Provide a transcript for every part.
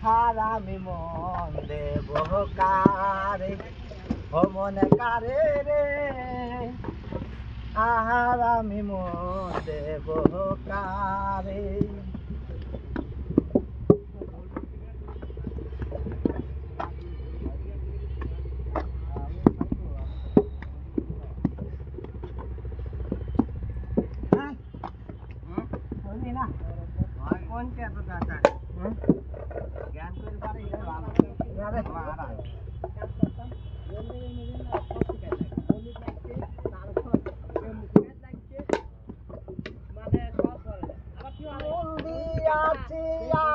আহার আমি মন দেব কারে, ও মন কারে রে, আহার আমি মন দেব কারে।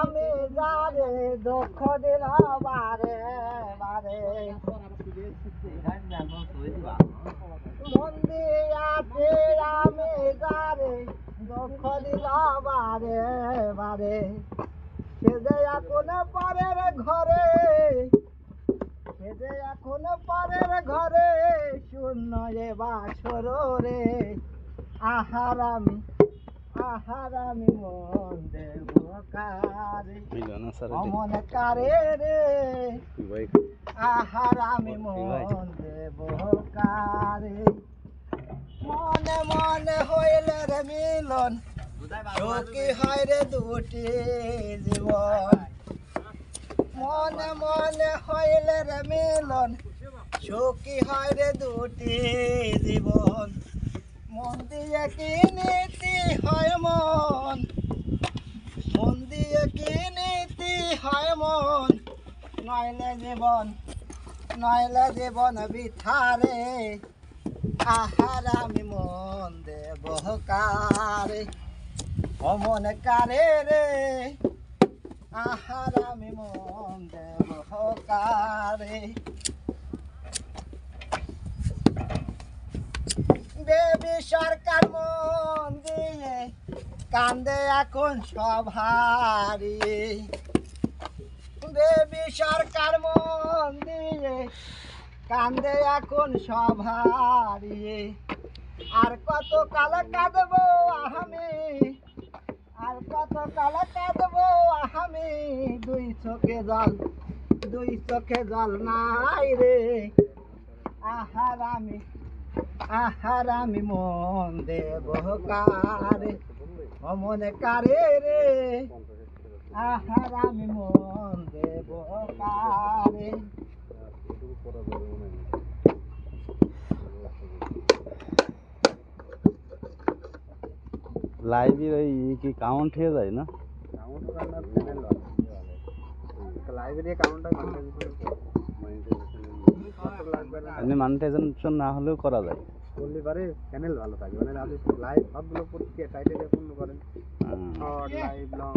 আমি যারে দুঃখ দিল বারে বারে, মন দিয়াছি আমি যারে দুঃখ দিল বারে বারে, সে যে এখন পরের ঘরে, সে যে এখন পরের ঘরে, শূন্য এ বাসর রে, আহার আমি মন দেব কারে, মন কারে রে, আহার আমি মন দেব কারে। মনে মনে হইলে রে মিলন, সুখী হয় রে দুটি জীবন, মনে মনে হইলে রে মিলন, সুখী হয় রে দুটি জীবন, মন দিয়ে কি নীতি হয় মন, মন দিয়ে কি নীতি হয় মন, নইলে জীবন বিথারে, আহার আমি মন দেব কারে, ও মন কারে রে, আহার আমি মন দেব কারে। দেবী সরকার মন দিয়ে কান্দে এখন সব হারিয়ে, দেবী সরকার মন দিয়ে কান্দে এখন সব হারিয়ে, আর কত কাল কাঁদবো আমি, আর কত কাল কাঁদবো আমি, দুই চোখে জল নাই রে, আহার আমি মন দেব কারে, ও মন কারে রে, আহার আমি মন দেব কারে। লাইভের ওই কি কাউন্ট হয়ে যায় না? এমনি মনিটাইজেশন না হলেও করা যায়, বললে পারে চ্যানেল ভালো থাকে, মানে আপনি লাইভ সবগুলো টাইটেলে পূর্ণ করেন, শর্ট লাইভ লং